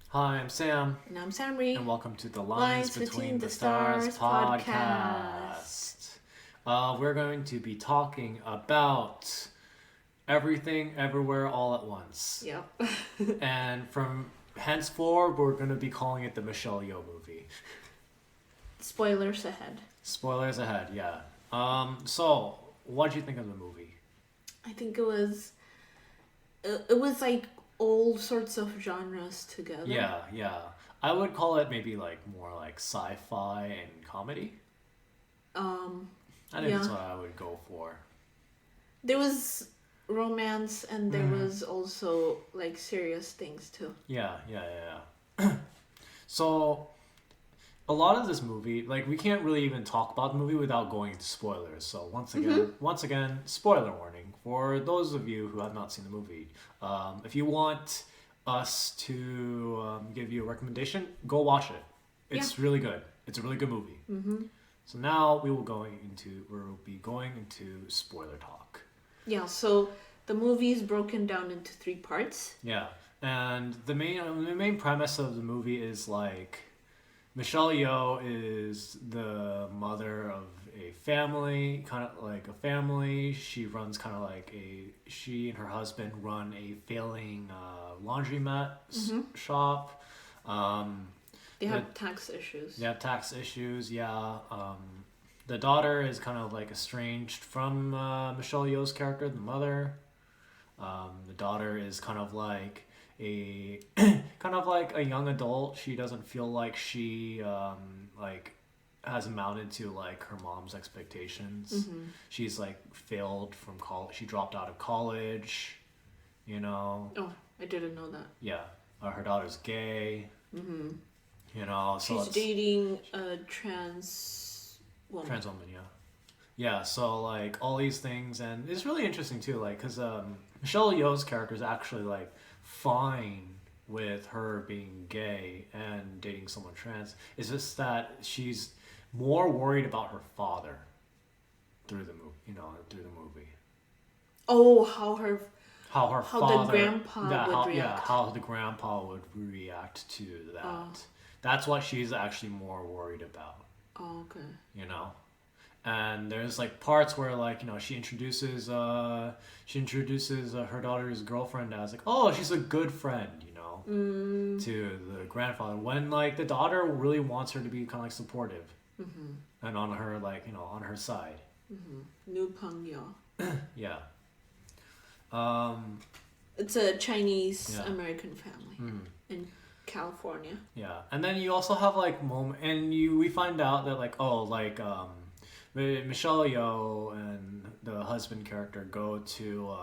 Hi, I'm Sam, And I'm Samri. and welcome to the Lines Lines Between Between the the Stars Stars podcast. We're going to be talking about everything, everywhere, all at once. Yep. And from henceforward, we're going to be calling it the Michelle Yeoh movie. Spoilers ahead. Spoilers ahead, yeah. So, what did you think of the movie? I think it was like all sorts of genres together. Yeah. I would call it maybe like more like sci-fi and comedy. Um, I think that's Yeah. what I would go for. there was romance and there Mhm. was also like serious things too. Yeah. So a lot of this movie, like we can't really even talk about the movie without going into spoilers. So once again, spoiler warning for those of you who have not seen the movie. If you want us to give you a recommendation, go watch it. It's really good. It's a really good movie. So now we'll be going into spoiler talk. Yeah, so the movie is broken down into 3 parts. Yeah, and the main premise of the movie is like Michelle Yeoh is the mother of a family, kind of like a family. She and her husband run a failing laundromat shop. Um, They the- have tax issues. they have tax issues, yeah. The daughter is kind of like estranged from Michelle Yeoh's character, the mother. The daughter is kind of like a kind of like a young adult. She doesn't feel like she like has amounted to like her mom's expectations. She's like failed from college. She dropped out of college. You know, Oh, I didn't know that. yeah. Her daughter's gay. You know, so She's it's dating a trans woman. trans woman, yeah. Yeah, so like all these things, and it's really interesting too, like because Michelle Yeoh's character is actually like fine with her being gay and dating someone trans. It's just that she's more worried about her father through the movie, through the movie. Oh, how her How her How the father, grandpa yeah, would how, react. how the grandpa would react to that. Oh. That's what she's actually more worried about. Oh, okay. You know, and there's like parts where like she introduces her daughter's girlfriend as like, oh, she's a good friend, to the grandfather, when like the daughter really wants her to be kind of like supportive and on her like on her side. New Peng Yao. Yeah. um It's a Chinese Yeah. American family in California. yeah, and then you also have like we find out that like, oh, like Michelle Yeoh and the husband character go to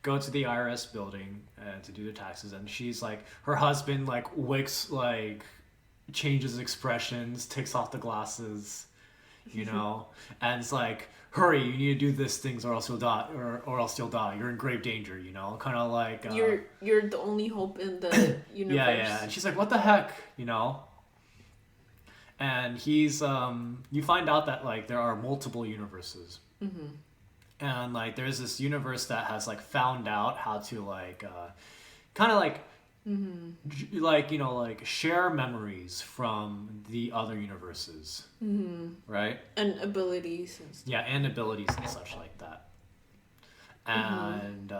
the IRS building to do their taxes, and she's like, her husband like changes expressions, takes off the glasses, and it's like, hurry, you need to do this things or else you'll die, or else you'll die. You're in grave danger, kind of like You're the only hope in the universe. yeah, and she's like, what the heck, and he's you find out that like there are multiple universes. And like there's this universe that has like found out how to like kind of like like share memories from the other universes, right? And abilities and stuff. Yeah, and abilities and such like that. And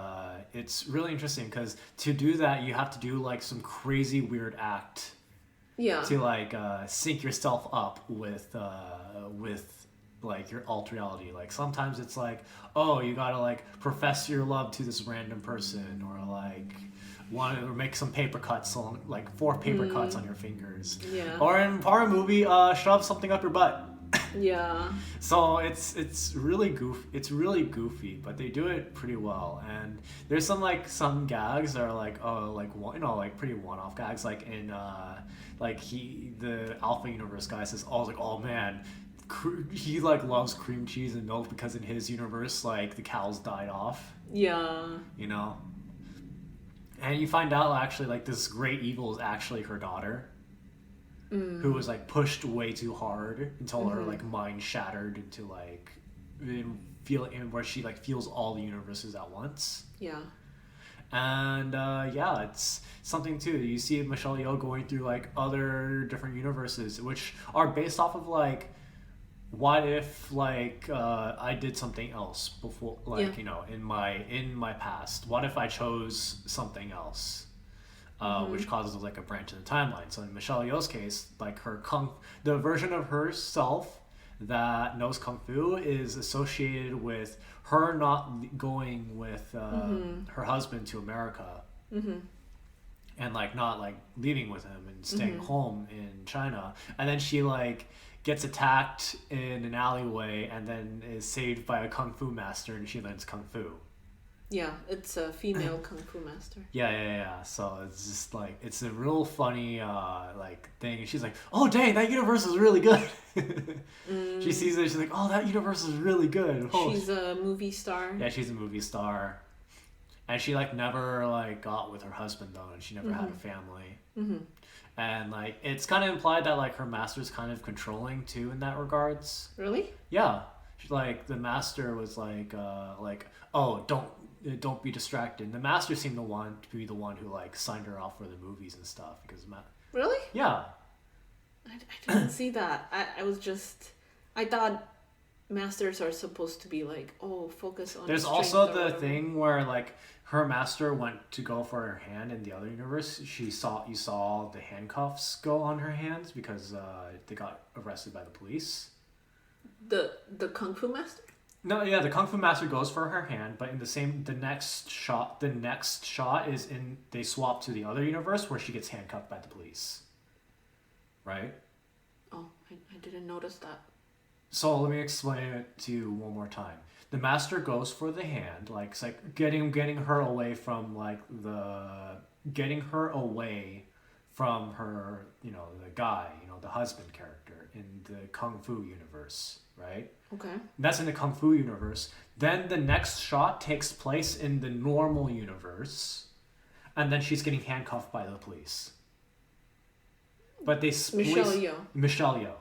it's really interesting because to do that you have to do like some crazy weird act Yeah. to like sync yourself up with like your alt reality. Like sometimes it's like, oh, you gotta like profess your love to this random person, or like want to make some paper cuts on like 4 paper cuts on your fingers. Yeah. Or in horror movie, shove something up your butt. Yeah. So it's really goofy, but they do it pretty well. And there's some gags that are like, oh, like like pretty one-off gags, like in like the Alpha Universe guy says, oh, like, oh man, he like loves cream cheese and milk because in his universe like the cows died off, Yeah. and you find out actually like this great evil is actually her daughter, who was like pushed way too hard until her like mind shattered into like where she like feels all the universes at once. Yeah. And yeah, it's something too. You see Michelle Yeoh going through like other different universes, which are based off of like, what if like I did something else before, Yeah. like in my past. What if I chose something else, which causes like a branch in the timeline. So in Michelle Yeoh's case, like the version of herself that knows kung fu is associated with her not going with her husband to America, and like not like leaving with him and staying home in China, and then she like gets attacked in an alleyway and then is saved by a kung fu master and she learns kung fu. Yeah, it's a female kung fu master. Yeah. So it's just like it's a real funny like thing. And she's like, "Oh dang, that universe is really good." She sees it. She's like, "Oh, that universe is really good." Oh. She's a movie star. Yeah, she's a movie star, and she like never like got with her husband though, and she never had a family. And like it's kind of implied that like her master's kind of controlling too in that regards. Really? Yeah, like the master was like oh don't be distracted. The master seemed to want to be the one who like signed her off for the movies and stuff because Really? yeah. I didn't see that. I thought masters are supposed to be like, oh, focus on. There's strength also or the whatever. thing where like her master went to go for her hand in the other universe. You saw the handcuffs go on her hands because they got arrested by the police. The kung fu master. No, yeah, the kung fu master goes for her hand, but in the next shot is in they swap to the other universe where she gets handcuffed by the police. Right? Oh, I didn't notice that. So let me explain it to you one more time. The master goes for the hand, like it's like getting her away from like getting her away from her, the guy, the husband character in the kung fu universe, right? Okay. That's in the kung fu universe. Then the next shot takes place in the normal universe, and then she's getting handcuffed by the police. But Michelle Yeoh. Michelle Yeoh.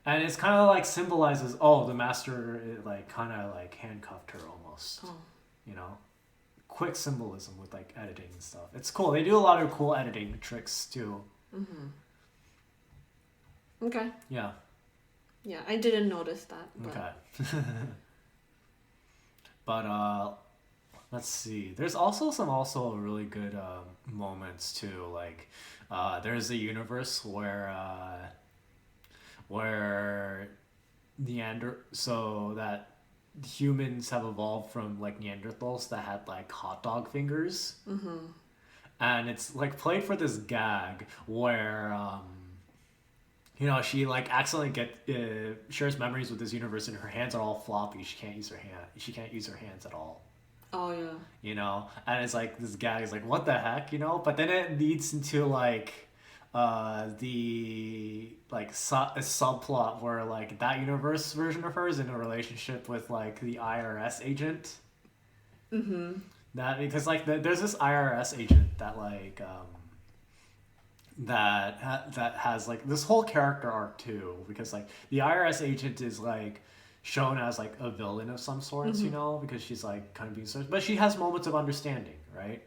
And it's kind of like symbolizes, the master like kind of like handcuffed her almost. Oh. Quick symbolism with like editing and stuff. It's cool. They do a lot of cool editing tricks too. Okay. Yeah. Yeah, I didn't notice that. But... Okay. But let's see. There's also really good moments too. Like there's a universe where so that humans have evolved from like Neanderthals that had like hot dog fingers. And it's like played for this gag where she like accidentally shares memories with this universe and her hands are all floppy. She can't use her hands at all. Oh yeah. And it's like this gag is like, what the heck, but then it leads into like the like a subplot where like that universe version of her is in a relationship with like the IRS agent. That because like there's this IRS agent that like that has like this whole character arc too, because like the IRS agent is like shown as like a villain of some sorts, because she's like kind of being so, but she has moments of understanding, right?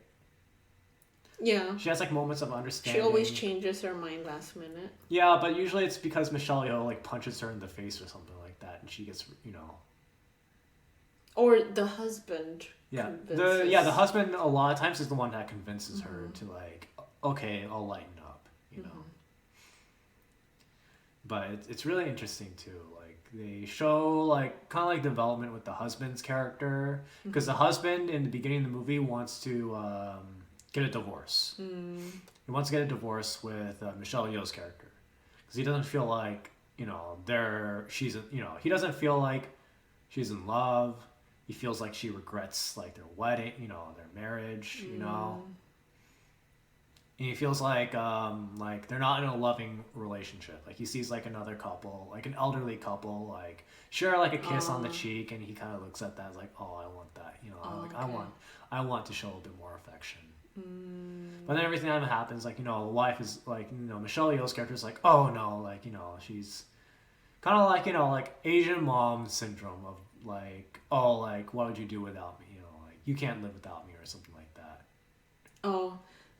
Yeah. She has like moments of understanding. She always changes her mind last minute. Yeah, but usually it's because Michelle Yeoh like punches her in the face or something like that, and she gets Or the husband. Yeah, convinces... the husband a lot of times is the one that convinces her to like, okay, I'll lighten up, But it's really interesting too. Like they show like kind of like development with the husband's character, because the husband in the beginning of the movie wants to get a divorce. He wants to get a divorce with Michelle Yeoh's character because he doesn't feel like he doesn't feel like she's in love. He feels like she regrets like their wedding, their marriage, And he feels like they're not in a loving relationship. Like he sees like another couple, like an elderly couple, like share like a kiss on the cheek, and he kind of looks at that as like, oh, I want that, I want to show a bit more affection. But then everything that happens, like the wife is like, Michelle Yeoh's character is like, oh no, like she's kind of like like Asian mom syndrome of like, oh, like what would you do without me, like you can't live without me or something like that. Oh,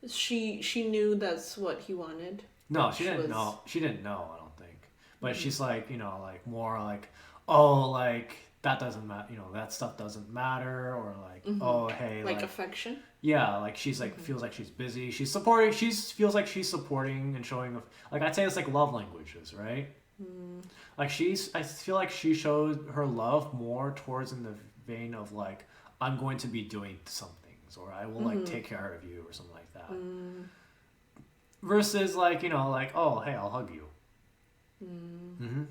she knew that's what he wanted. No, she She didn't was. know. She didn't know, I don't think. But she's like, like more like, oh, like that doesn't matter. That stuff doesn't matter, or like, oh, hey, Like like, affection. yeah, like she's like feels like she's busy. She's supporting. She feels like she's supporting and showing. Like I'd say it's like love languages, right? Like I feel like she showed her love more towards in the vein of like, I'm going to be doing some things, or I will like take care of you, or something like that. Versus like like, oh hey, I'll hug you. Mm-hmm.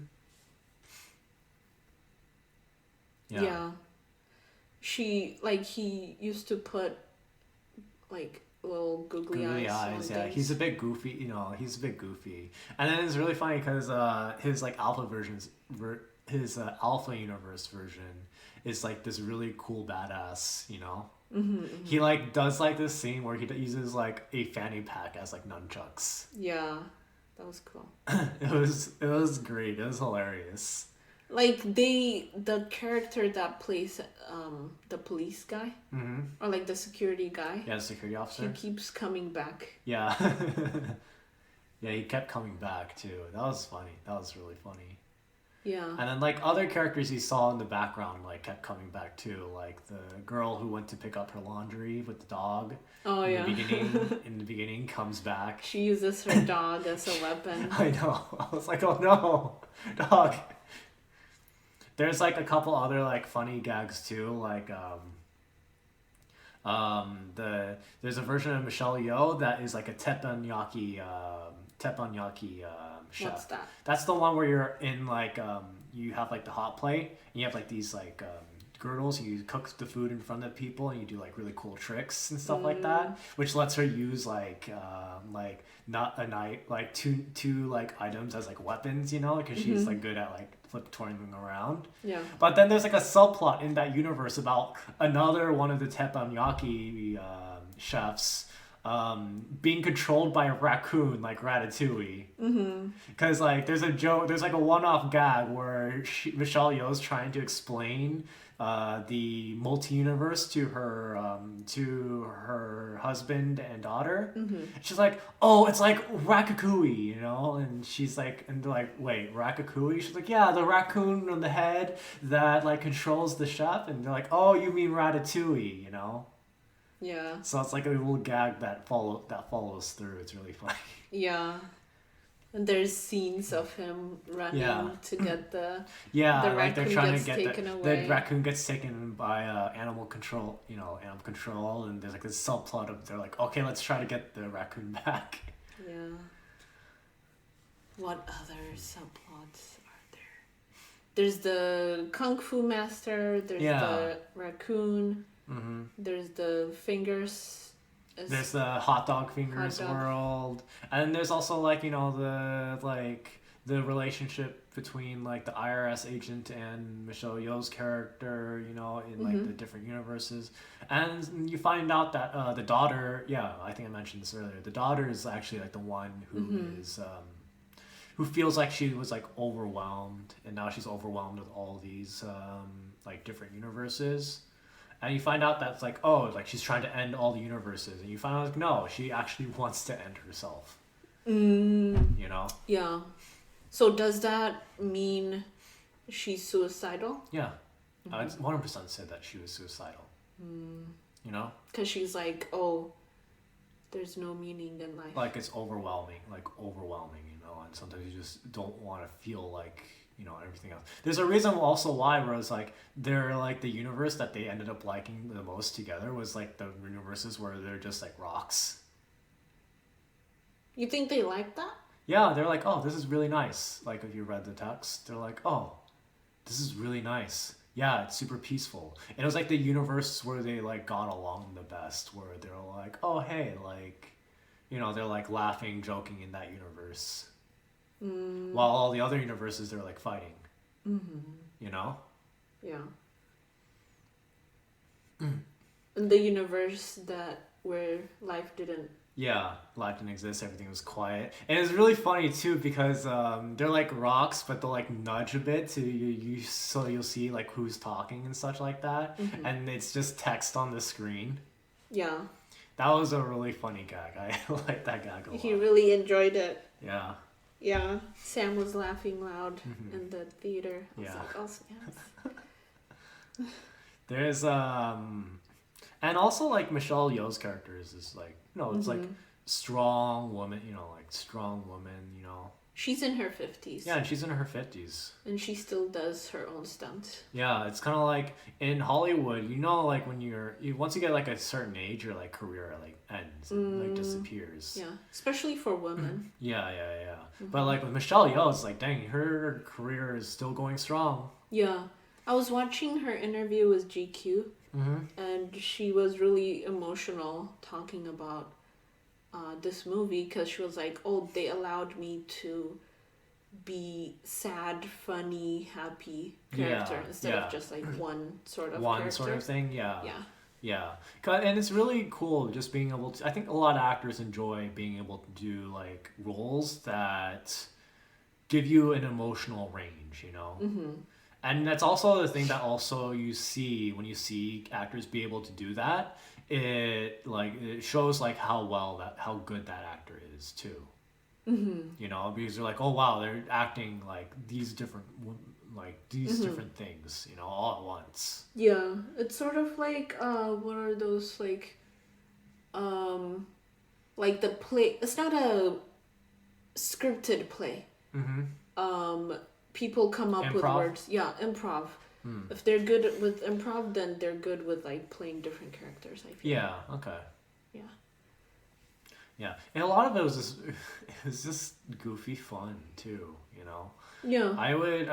Yeah. She like he used to put like little googly Googly eyes eyes, on yeah. things. He's a bit goofy, he's a bit goofy. And then it's really funny because his like alpha versions, his alpha universe version is like this really cool badass, He like does like this scene where he uses like a fanny pack as like nunchucks. Yeah, that was cool. It was great. It was hilarious. Like the character that plays the police guy or like the security guy. Yeah, the security He officer. keeps coming back. Yeah. Yeah, he kept coming back too. That was funny. That was really funny. Yeah. And then like other characters he saw in the background like kept coming back too, like the girl who went to pick up her laundry with the dog. Oh in yeah. In the beginning comes back. She uses her dog as a weapon. I know. I was like, oh no, dog. There's like a couple other like funny gags too, like there's a version of Michelle Yeoh that is like a teppanyaki chef. What's that? That's the one where you're in like you have like the hot plate and you have like these like girdles. You cook the food in front of people and you do like really cool tricks and stuff like that, which lets her use like not a knife, like two like items as like weapons, because she's like good at like flip-turning them around. Yeah. But then there's like a subplot in that universe about another one of the teppanyaki chefs being controlled by a raccoon like Ratatouille. Because like there's a joke, there's like a one-off gag where Michelle Yeoh is trying to explain the multi-universe to her husband and daughter. She's like, oh, it's like Ratatouille, and she's like, and they're like, wait, Ratatouille? She's like, yeah, the raccoon on the head that like controls the chef, and they're like, oh, you mean Ratatouille, Yeah. So it's like a little gag that follows through. It's really funny. Yeah. And there's scenes of him running to get the Yeah, the like they're raccoon trying gets to get taken the away. raccoon gets taken by animal control, and there's like this subplot of they're like, okay, let's try to get the raccoon back. Yeah. What other subplots are there? There's the Kung Fu Master, there's the raccoon, there's the fingers. There's the hot dog fingers Hot dog. world, and there's also like the relationship between like the IRS agent and Michelle Yeoh's character, in like the different universes, and you find out that the daughter, I think I mentioned this earlier, the daughter is actually like the one who is who feels like she was like overwhelmed, and now she's overwhelmed with all these like different universes. And you find out that's like, oh, like she's trying to end all the universes. And you find out, like, no, she actually wants to end herself. Yeah. So does that mean she's suicidal? Yeah. It's 100% said that she was suicidal. Because she's like, oh, there's no meaning in life. Like it's overwhelming, and sometimes you just don't want to feel like, everything else. There's a reason also why, where it's like, they're like the universe that they ended up liking the most together was like the universes where they're just like rocks. You think they like that? Yeah, they're like, oh, this is really nice. Like if you read the text, they're like, oh, this is really nice. Yeah, it's super peaceful. And it was like the universe where they like got along the best, where they're like, oh, hey, like, they're like laughing, joking in that universe. While all the other universes, they're like fighting. Yeah. Mm. In the universe where life didn't. Yeah, life didn't exist. Everything was quiet, and it's really funny too because they're like rocks, but they'll like nudge a bit to you, so you'll see like who's talking and such like that, and it's just text on the screen. Yeah. That was a really funny gag. I like that gag a lot. He really enjoyed it. Yeah. Yeah, Sam was laughing loud in the theater. I was Yeah. like, oh, yes. There's and also like Michelle Yeoh's character is like it's like strong woman, like strong woman, She's in her 50s. Yeah, and she's in her 50s. And she still does her own stunts. Yeah, it's kind of like in Hollywood, like when once you get like a certain age, your like career like ends and like disappears. Yeah, especially for women. Yeah. But like with Michelle Yeoh, it's like, dang, her career is still going strong. Yeah. I was watching her interview with GQ, and she was really emotional talking about this movie because she was like, oh, they allowed me to be sad, funny, happy character instead of just like one sort of thing. Yeah. Yeah. And it's really cool just being able to, I think a lot of actors enjoy being able to do like roles that give you an emotional range, And that's also the thing that also you see when you see actors be able to do that. It shows like how good that actor is too. Because they're like, oh wow, they're acting like these different different things, all at once. Yeah, it's sort of like what are those like the play? It's not a scripted play. People come up with words. Yeah, improv. If they're good with improv, then they're good with like playing different characters, I feel. Yeah, okay. Yeah. Yeah. And a lot of it was just goofy fun too, Yeah. I would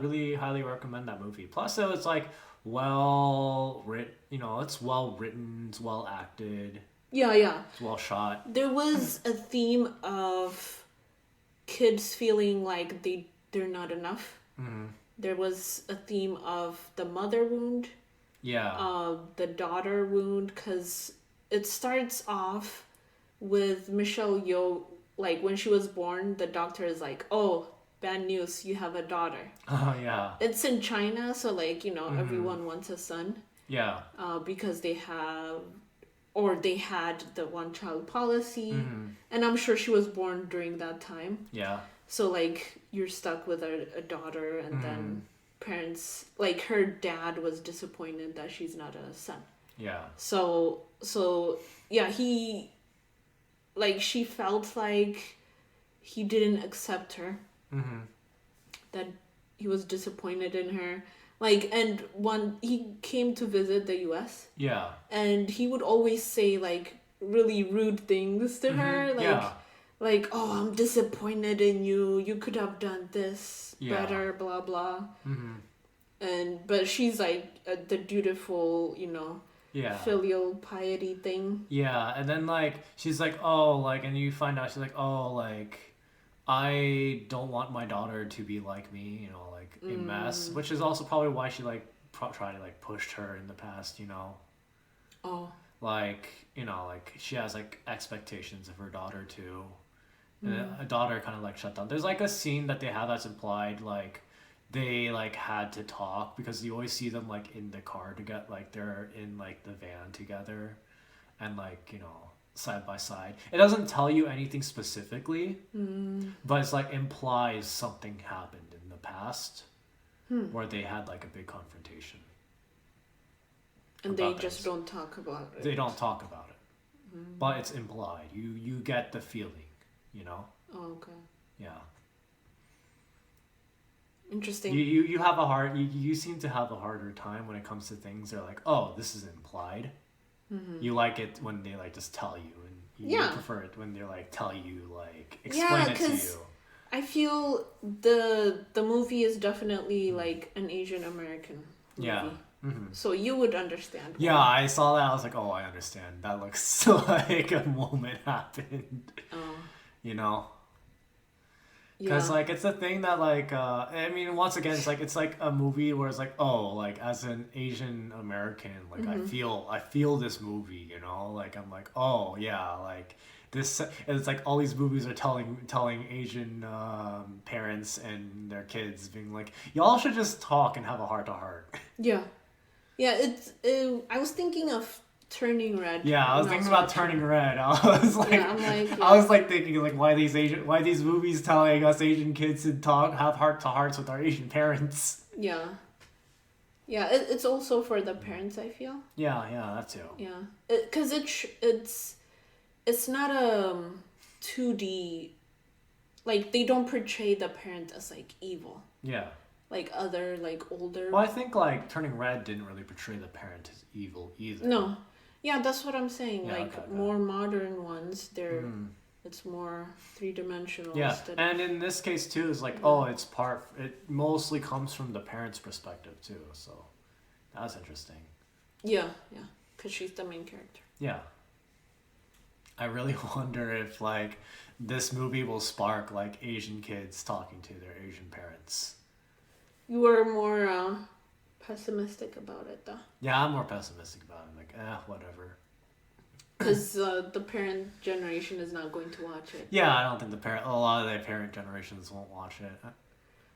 really highly recommend that movie. Plus it was like well written, it's well written, it's well acted. Yeah. It's well shot. There was a theme of kids feeling like they're not enough. There was a theme of the mother wound. Yeah. The daughter wound, because it starts off with Michelle Yeoh, like when she was born, the doctor is like, oh, bad news, you have a daughter. Oh, yeah. It's in China, so like, everyone wants a son. Yeah. Because they had the one-child policy. And I'm sure she was born during that time. Yeah. So like you're stuck with a daughter, and then parents, like her dad was disappointed that she's not a son. Yeah. So yeah, she felt like he didn't accept her. That he was disappointed in her. Like, and when he came to visit the US. Yeah. And he would always say like really rude things to her. Like, oh, I'm disappointed in you. You could have done this better, blah, blah. But she's like the dutiful, filial piety thing. Yeah, and then like she's like, oh, like, and you find out she's like, oh, like, I don't want my daughter to be like me, like a mess, which is also probably why she like tried to like pushed her in the past, Oh. Like, like she has like expectations of her daughter too. And a daughter kind of like shut down. There's like a scene that they have that's implied like they like had to talk because you always see them like in the car to get like they're in like the van together and like side by side. It doesn't tell you anything specifically, but it's like implies something happened in the past where they had like a big confrontation. And they just don't talk about it. They don't talk about it, but it's implied. You get the feeling. Oh, okay. Yeah. Interesting. You have you seem to have a harder time when it comes to things that are like, oh, this is implied. You like it when they like just tell you, and you prefer it when they like tell you, like explain it to you. I feel the movie is definitely like an Asian American movie. Yeah. So you would understand. Yeah, I saw that. I was like, oh, I understand. That looks like a moment happened. Oh. Because like it's a thing that like I mean, once again, it's like a movie where it's like, oh, like as an Asian American, like I feel this movie, like I'm like, oh yeah, like this. It's like all these movies are telling Asian parents and their kids being like, y'all should just talk and have a heart to heart. Yeah. I was thinking of Turning Red. Yeah, I was when thinking about watching. Turning Red. I was like, Yeah, I'm like, I was like thinking like, why these movies telling us Asian kids to have heart to hearts with our Asian parents? Yeah. Yeah, it's also for the parents, I feel. Yeah, that too. Yeah. Because it's not a 2D, like, they don't portray the parent as, like, evil. Yeah. Like other, like, older... Well, I think, like, Turning Red didn't really portray the parent as evil either. No. Yeah, that's what I'm saying. Yeah, like, okay. more modern ones, it's more three-dimensional. Yeah, instead and in this case, too, it's like, it mostly comes from the parent's perspective, too, so that's interesting. Yeah, because she's the main character. Yeah. I really wonder if, like, this movie will spark, like, Asian kids talking to their Asian parents. You were more pessimistic about it, though. Yeah, I'm more pessimistic about it. I'm like, whatever. Because the parent generation is not going to watch it. Yeah, I don't think a lot of the parent generations won't watch it.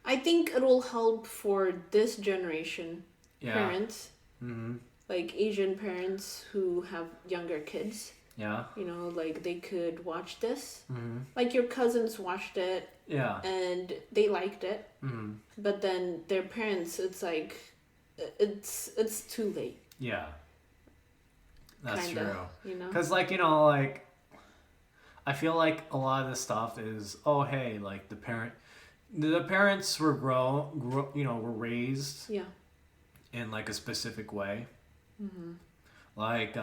I think it will help for this generation Yeah. parents, Mm-hmm. like Asian parents who have younger kids. Yeah. You know, like they could watch this. Mm-hmm. Like your cousins watched it Yeah. and they liked it. Mm-hmm. But then their parents, it's like, it's too late. Yeah. That's kinda, true. You know? Because, like, you know, like, I feel like a lot of this stuff is, oh, hey, like, the parents were were raised Yeah. in, like, a specific way. Mm-hmm. Like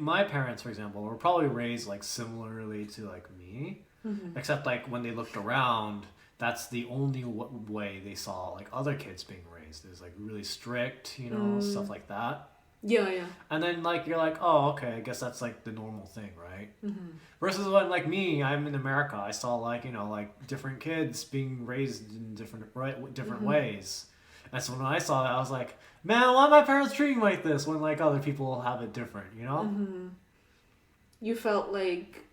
my parents, for example, were probably raised, like, similarly to, like, me. Mm-hmm. Except, like, when they looked around, that's the only way they saw, like, other kids being raised. Is, like, really strict, you know, stuff like that. Yeah. And then, like, you're like, oh, okay, I guess that's, like, the normal thing, right? Mm-hmm. Versus when, like, me, I'm in America, I saw, like, you know, like, different kids being raised in different ways. And so when I saw that, I was like, man, why are my parents treating me like this when, like, other people have it different, you know? Mm-hmm. You felt like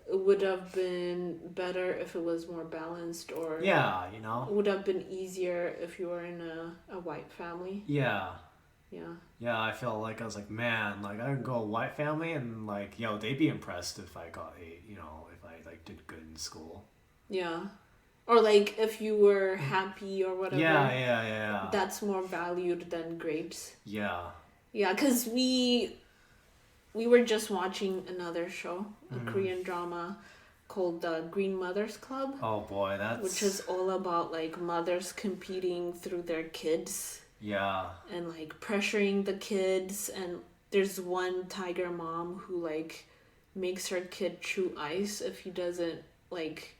it would have been better if it was more balanced, or... Yeah, you know? It would have been easier if you were in a white family. Yeah. Yeah. Yeah, I felt like, I was like, man, like, I could go a white family and, like, yo, they'd be impressed if I got if I, like, did good in school. Yeah. Or, like, if you were happy or whatever. Yeah. That's more valued than grades. Yeah. Yeah, because we were just watching another show, a Korean drama called the Green Mothers Club. Oh, boy, that's... Which is all about, like, mothers competing through their kids. Yeah. And, like, pressuring the kids. And there's one tiger mom who, like, makes her kid chew ice if he doesn't, like,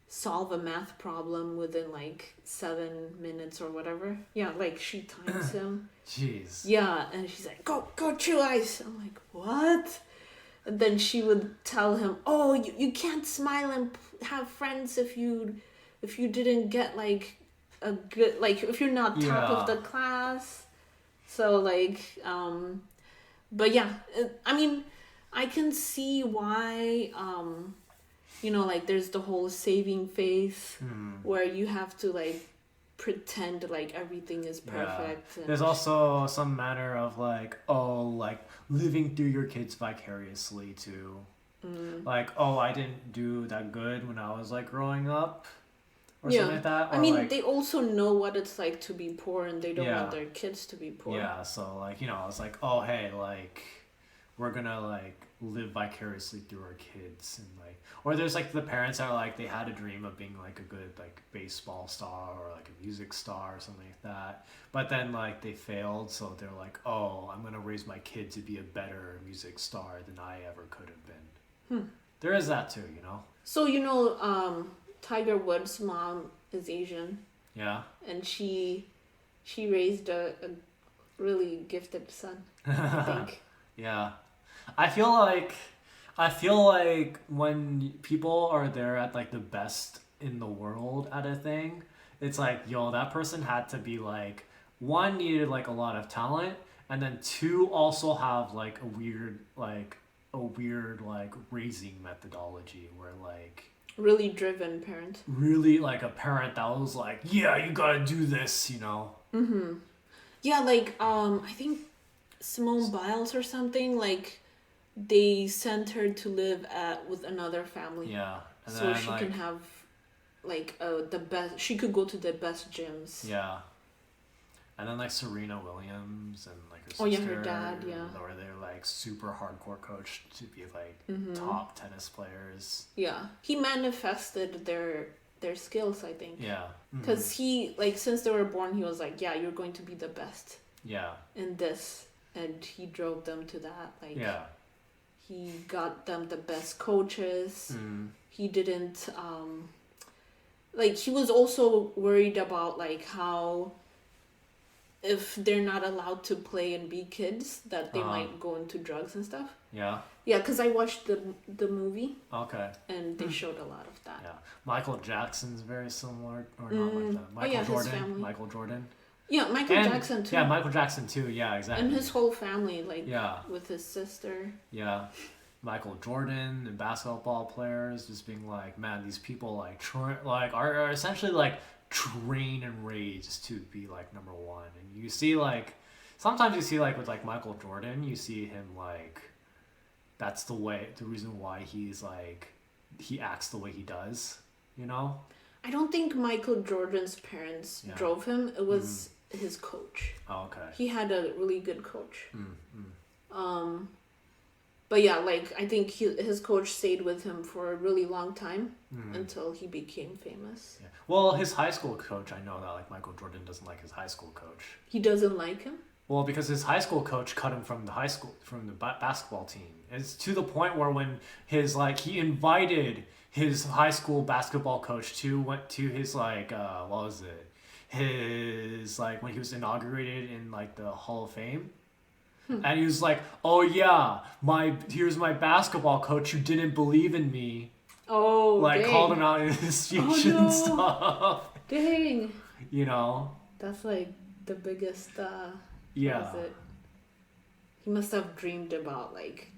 solve a math problem within, like, 7 minutes or whatever. Yeah, like, she times him. Jeez. Yeah, and she's like, go chew ice. I'm like, what? And then she would tell him, oh, you can't smile and have friends if you didn't get, like, a good, like, if you're not top of the class. So, like, but yeah, I mean, I can see why, you know, like, there's the whole saving faith where you have to, like, pretend like everything is perfect. Yeah. There's also some manner of, like, like, living through your kids vicariously too. Like, I didn't do that good when I was, like, growing up. Or something like that. Or I mean, like, they also know what it's like to be poor, and they don't want their kids to be poor. Yeah, so, like, you know, it's like, oh, hey, like, we're gonna, like, live vicariously through our kids. And, like, or there's, like, the parents that are, like, they had a dream of being, like, a good, like, baseball star or, like, a music star or something like that. But then, like, they failed, so they're like, oh, I'm gonna raise my kid to be a better music star than I ever could have been. There is that, too, you know? So, you know, Tiger Woods' mom is Asian. Yeah. And she raised a really gifted son, I think. Yeah. I feel like when people are there at, like, the best in the world at a thing, it's like, yo, that person had to be, like, one, needed, like, a lot of talent, and then two, also have, like, a weird raising methodology where, like, really driven parent. Really, like, a parent that was like, yeah, you gotta do this, you know? Yeah, like, I think Simone Biles or something, like they sent her to live with another family. Yeah. And so then, she can have like the best. She could go to the best gyms. Yeah. And then like Serena Williams and like her sister. Oh yeah, her dad. Yeah. Or they're like super hardcore coached to be like Mm-hmm. top tennis players. Yeah, he manifested their skills, I think. Yeah. Because he, like, since they were born, he was like, yeah, you're going to be the best Yeah. in this, and he drove them to that. Like, Yeah. he got them the best coaches. He didn't like, he was also worried about like how if they're not allowed to play and be kids, that they might go into drugs and stuff. Yeah. Yeah, because I watched the movie. Okay. And they showed a lot of that. Yeah. Michael Jackson's very similar, or not like that. Michael yeah, his Jordan. family. Michael Jordan. Yeah, Michael Jackson too. Yeah, Michael Jackson too. Yeah, exactly. And his whole family, like, yeah, with his sister. Yeah. Michael Jordan and basketball players just being like, man, these people like are essentially like trained and raised to be like number one. And you see like sometimes you see like with like Michael Jordan, you see him like that's the reason why he's like he acts the way he does, you know? I don't think Michael Jordan's parents drove him. It was his coach. Oh, okay. He had a really good coach. But yeah, like, I think his coach stayed with him for a really long time until he became famous. Yeah. Well, his high school coach, I know that like Michael Jordan doesn't like his high school coach. He doesn't like him? Well, because his high school coach cut him from the basketball team. It's to the point where when he invited his high school basketball coach went to his like what was it? His like when he was inaugurated in like the Hall of Fame. And he was like, "Oh yeah, here's my basketball coach who didn't believe in me." Oh, like dang. Called him out in his speech and stuff. Dang. You know. That's like the biggest. Yeah. What was it? He must have dreamed about like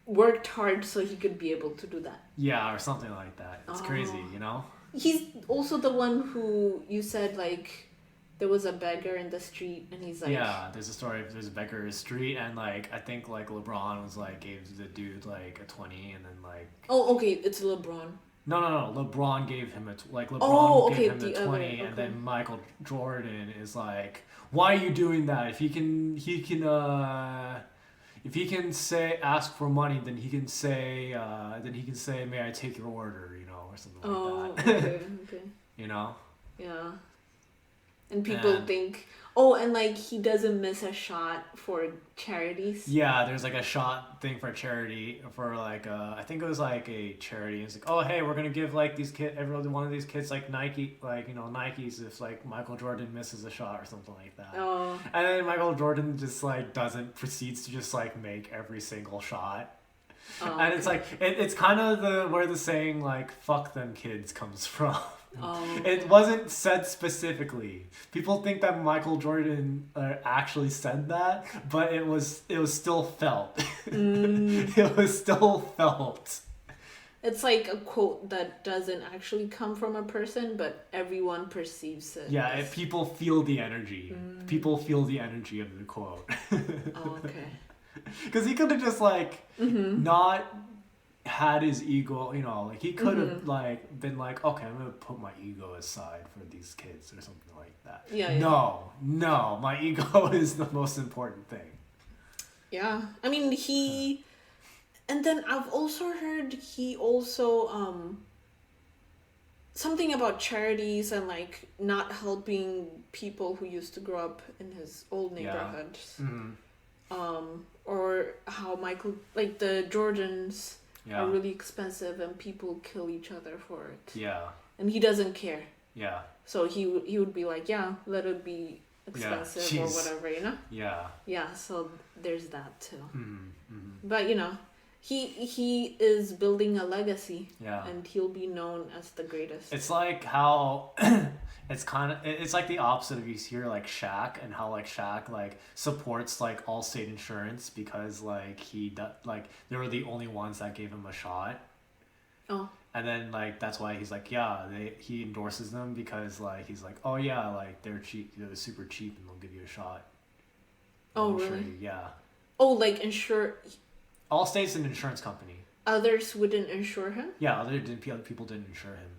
worked hard so he could be able to do that. Yeah, or something like that. It's crazy, you know. He's also the one who you said like. There was a beggar in the street, and he's like... Yeah, there's a story of there's a beggar in the street, and, like, I think, like, LeBron was, like, gave the dude, like, a 20, and then, like... Oh, okay, it's LeBron. No. LeBron gave him gave him the 20, and then Michael Jordan is like, why are you doing that? If he can ask for money, then he can say, may I take your order, you know, or something like that. Okay. You know? Yeah. And people think, and like he doesn't miss a shot for charities. Yeah, there's like a shot thing for charity for like I think it was like a charity. It's like, oh hey, we're gonna give like these every one of these kids like Nike, like Nikes if like Michael Jordan misses a shot or something like that. Oh. And then Michael Jordan just like proceeds to just like make every single shot. Oh, and it's like it's kind of where the saying like "fuck them kids" comes from. Oh. It wasn't said specifically. People think that Michael Jordan actually said that, but it was still felt. It was still felt. It's like a quote that doesn't actually come from a person, but everyone perceives it. Yeah, people feel the energy. People feel the energy of the quote. Oh, okay. Because he could have just like not had his ego, you know, like he could have like been like, okay, I'm gonna put my ego aside for these kids or something like that. Yeah. No, my ego is the most important thing. Yeah, I mean and then I've also heard he also something about charities and like not helping people who used to grow up in his old neighborhood. Yeah. Or how like the Jordans. Yeah. Are really expensive and people kill each other for it. Yeah. And he doesn't care. Yeah. So he would be like, yeah, let it be expensive or whatever, you know? Yeah. Yeah, so there's that too. But, you know, he is building a legacy. Yeah. And he'll be known as the greatest. It's like how... it's like the opposite of you hear like Shaq and how like Shaq like supports like Allstate Insurance because like they were the only ones that gave him a shot. Oh. And then like that's why he's like he endorses them because like he's like, oh yeah, like they're cheap, they're super cheap and they'll give you a shot. Oh, insure really? you. Yeah. Oh, like insure Allstate's an insurance company. others wouldn't insure him? Yeah, other people didn't insure him,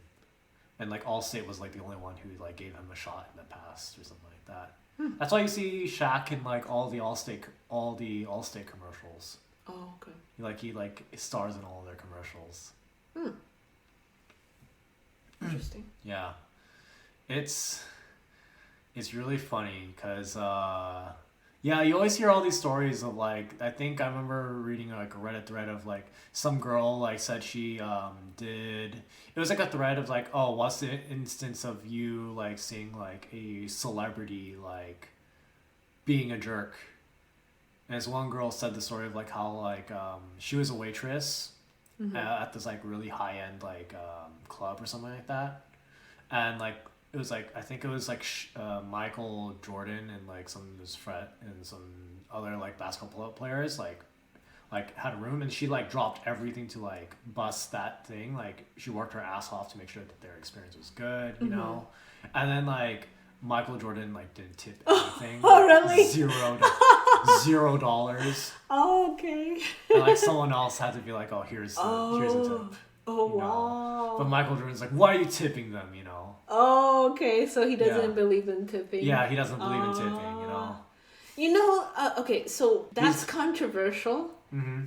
and like Allstate was like the only one who like gave him a shot in the past or something like that. That's why you see Shaq in like all the Allstate commercials. Oh, okay. He stars in all of their commercials. Interesting. Yeah, it's really funny because yeah, you always hear all these stories of like, I think I remember reading like a Reddit thread of like some girl like said she did, it was like a thread of like, oh, what's the instance of you like seeing like a celebrity like being a jerk. And this one girl said the story of like how like she was a waitress at this like really high end like club or something like that, and like it was like, I think it was like Michael Jordan and like some of his friend and some other like basketball players like had a room, and she like dropped everything to like bust that thing. Like she worked her ass off to make sure that their experience was good, you know. And then like Michael Jordan like didn't tip anything. Oh, like, really? $0. Oh, okay. And like someone else had to be like, oh, here's a tip. Oh, you know? wow. But Michael Jordan's like, why are you tipping them, you know? Oh, okay. So he doesn't Yeah. believe in tipping. Yeah, he doesn't believe in tipping, you know? You know, okay, so that's controversial,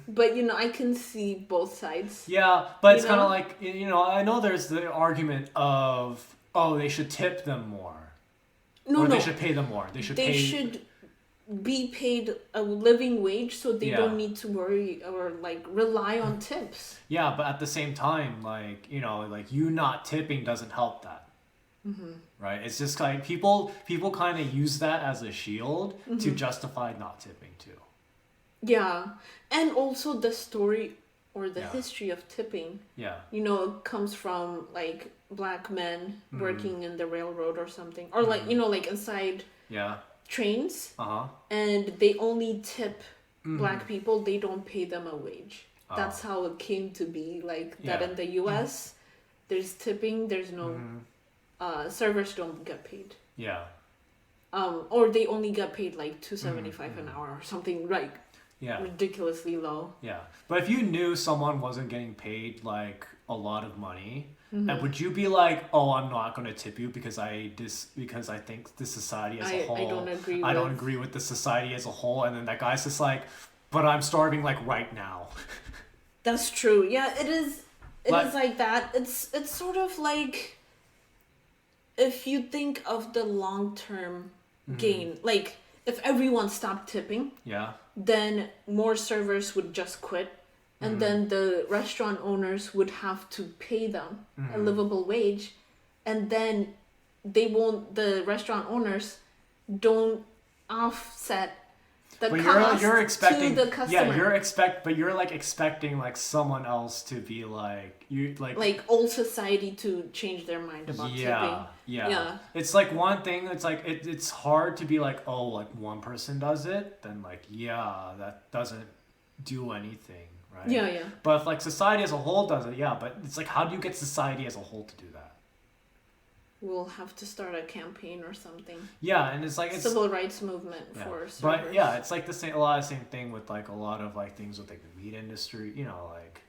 but you know, I can see both sides. Yeah, but it's You kind know? of like, you know, I know there's the argument of, oh, they should tip them more. No, Or no. they should pay them more. They should They pay... should be paid a living wage so they Yeah. don't need to worry or like rely on tips. Yeah, but at the same time, like, you know, like you not tipping doesn't help that. Right? It's just like people kind of use that as a shield to justify not tipping too. Yeah. And also the story or the Yeah. history of tipping, Yeah. you know, it comes from like black men working in the railroad or something. Or like, you know, like inside Yeah. trains. Uh-huh. And they only tip black people, they don't pay them a wage. Oh. That's how it came to be like that Yeah. in the US. There's tipping, there's no servers don't get paid. Yeah. Or they only get paid like $2.75 an hour or something like Yeah. ridiculously low. Yeah. But if you knew someone wasn't getting paid like a lot of money, and would you be like, "Oh, I'm not going to tip you because I think the society as a whole, I don't agree I don't with- agree with the society as a whole," and then that guy's just like, "But I'm starving like right now." That's true. Yeah, it is. It Like- is like that. It's sort of like if you think of the long term gain, like if everyone stopped tipping, Yeah. then more servers would just quit, and then the restaurant owners would have to pay them a livable wage, and then the restaurant owners don't offset the But cost you're expecting to the customer. yeah, but you're like expecting like someone else to be like you like old society to change their mind about tipping. Yeah. It's like one thing. It's like it's hard to be like, oh, like one person does it, then like that doesn't do anything, right? Yeah. But if like society as a whole does it, yeah. But it's like, how do you get society as a whole to do that? We'll have to start a campaign or something. Yeah, and it's like it's Civil rights movement yeah. for servers. But yeah, it's like a lot of the same thing with like a lot of like things with like the meat industry, you know, like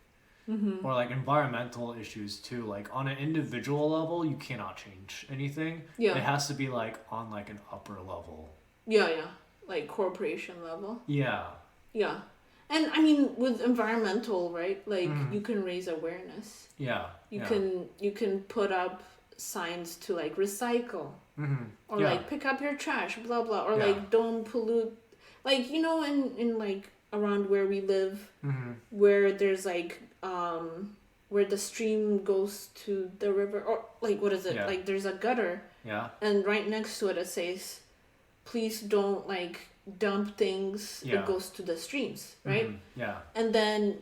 or like environmental issues too. Like on an individual level, you cannot change anything. Yeah. It has to be like on like an upper level. Yeah, like corporation level. Yeah. Yeah. And I mean with environmental, right? Like you can raise awareness. Yeah. You yeah. can put up signs to like recycle or Yeah. like pick up your trash, blah blah, or Yeah. like don't pollute. Like you know, in like around where we live, where there's like where the stream goes to the river, or like what is it? Yeah. Like there's a gutter, Yeah. and right next to it it says, "Please don't like dump things. Yeah. It goes to the streams," right? Yeah. And then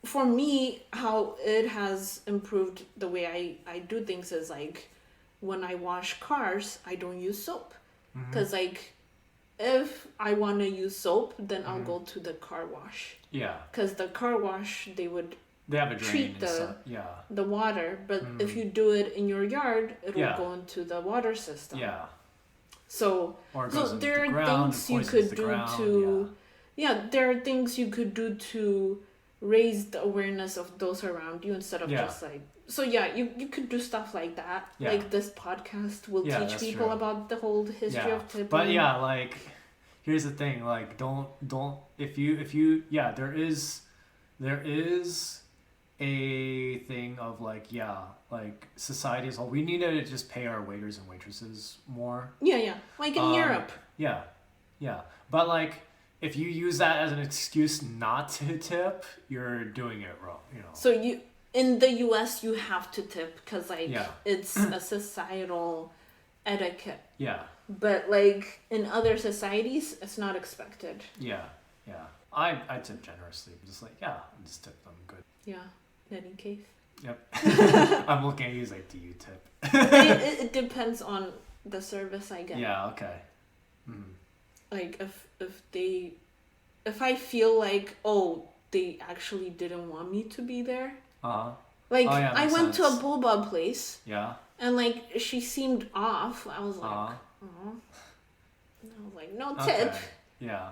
for me, how it has improved the way I do things is like when I wash cars, I don't use soap. Because like if I want to use soap, then I'll go to the car wash. Yeah. Because the car wash, they would They have a drain treat and the stuff. Yeah. the water, but if you do it in your yard, it will Yeah. go into the water system. Yeah. So, Or it so goes into there the are ground, things it you poisons could the do ground, to, yeah, there are things you could do to raise the awareness of those around you instead of Yeah. just like. So yeah, you could do stuff like that. Yeah. Like this podcast will Yeah, teach that's people true. about the whole history Yeah. of tipping. But yeah, like, here's the thing, like, don't, if you, yeah, there is a thing of like, yeah, like society as a whole, we need to just pay our waiters and waitresses more. Yeah, like in Europe. Yeah, but like, if you use that as an excuse not to tip, you're doing it wrong, you know. So in the U.S. you have to tip because like Yeah. it's a societal etiquette. Yeah, But like in other societies, it's not expected. yeah. I tip generously. I'm just like, yeah, I just tip them good. Yeah, in any case. Yep. I'm looking at you like, do you tip? it depends on the service I get. Yeah. Okay. Like if I feel like, oh, they actually didn't want me to be there. Like Oh, yeah, I makes went to a sense. boba place Yeah. and like she seemed off. I was like, Uh-huh. oh. And I was like, no Okay. tip, Yeah.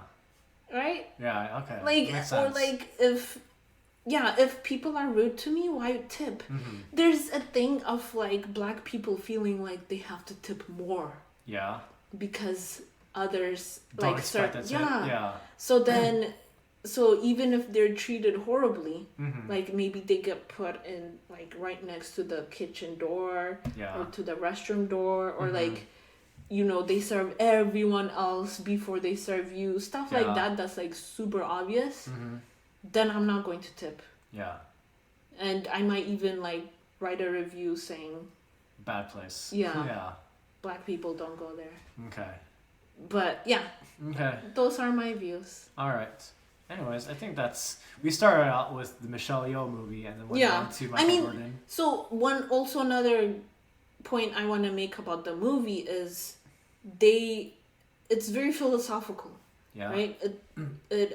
right? Yeah. Okay. Like Makes or sense. like if people are rude to me, why tip? Mm-hmm. There's a thing of like black people feeling like they have to tip more Yeah. because others Don't like expect start that tip. Yeah. So then so even if they're treated horribly, Mm-hmm. like maybe they get put in like right next to the kitchen door Yeah. or to the restroom door or Mhm. like they serve everyone else before they serve you, stuff like Yeah. that that's like super obvious. Mm-hmm. Then I'm not going to tip. Yeah. And I might even like write a review saying Bad place. Yeah. Yeah. black people don't go there. Okay. But yeah, Okay. those are my views. All right. Anyways, I think we started out with the Michelle Yeoh movie and then went Yeah. on to I Michael mean, Jordan. So another point I want to make about the movie is it's very philosophical, Yeah. right? It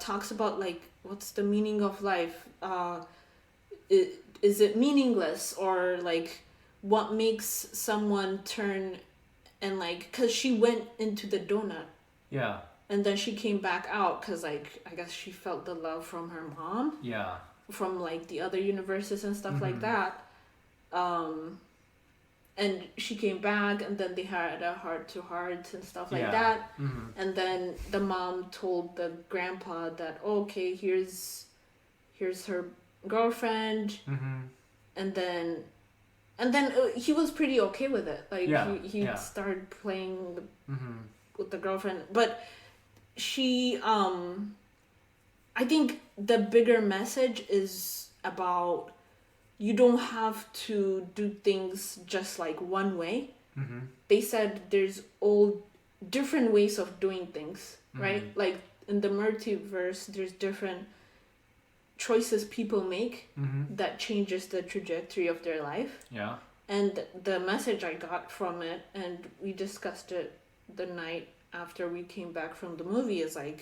talks about like what's the meaning of life? Is it meaningless or like what makes someone turn and like because she went into the donut Yeah. and then she came back out because like I guess she felt the love from her mom Yeah. from like the other universes and stuff like that. And she came back and then they had a heart to heart and stuff like Yeah. that. Mm-hmm. And then the mom told the grandpa that okay, here's her girlfriend. Mm-hmm. And then he was pretty okay with it. Like Yeah, he yeah. started playing Mm-hmm. with the girlfriend, but she I think the bigger message is about you don't have to do things just like one way. Mm-hmm. They said there's all different ways of doing things, right? Mhm. Like in the multiverse there's different choices people make Mm-hmm. that changes the trajectory of their life. Yeah. And the message I got from it, and we discussed it the night after we came back from the movie, is like,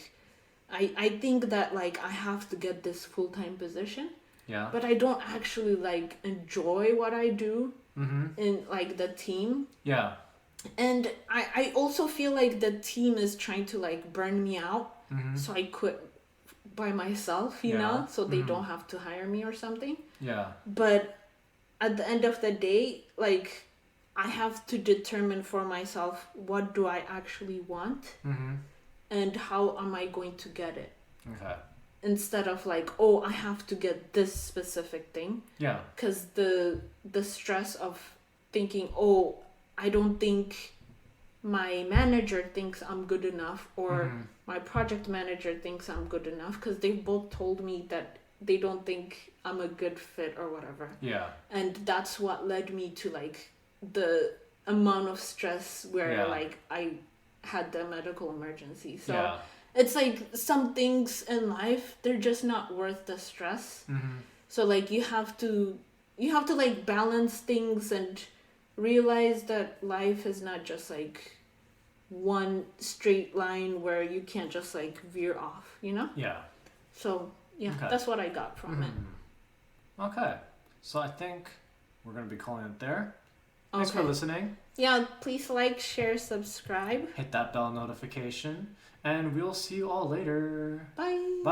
I think that like I have to get this full-time position, Yeah. but I don't actually like enjoy what I do Mm-hmm. in like the team. Yeah. And I also feel like the team is trying to like burn me out, Mm-hmm. so I quit by myself, you Yeah. know, so they Mhm. don't have to hire me or something. Yeah. But at the end of the day, like I have to determine for myself what do I actually want Mm-hmm. and how am I going to get it, Okay. instead of like, oh, I have to get this specific thing, Yeah. because the stress of thinking, oh, I don't think my manager thinks I'm good enough, or Mhm. my project manager thinks I'm good enough, because they both told me that they don't think I'm a good fit or whatever. Yeah. And that's what led me to like the amount of stress where Yeah. like I had the medical emergency. So Yeah. it's like some things in life, they're just not worth the stress. Mm-hmm. So like you have to like balance things and realize that life is not just like one straight line where you can't just like veer off, you know? Yeah. So yeah, Okay. that's what I got from it. Mhm. Okay. So I think we're going to be calling it there. Thanks for Okay. listening. Yeah, please like, share, subscribe. Hit that bell notification, and we'll see you all later. Bye. Bye.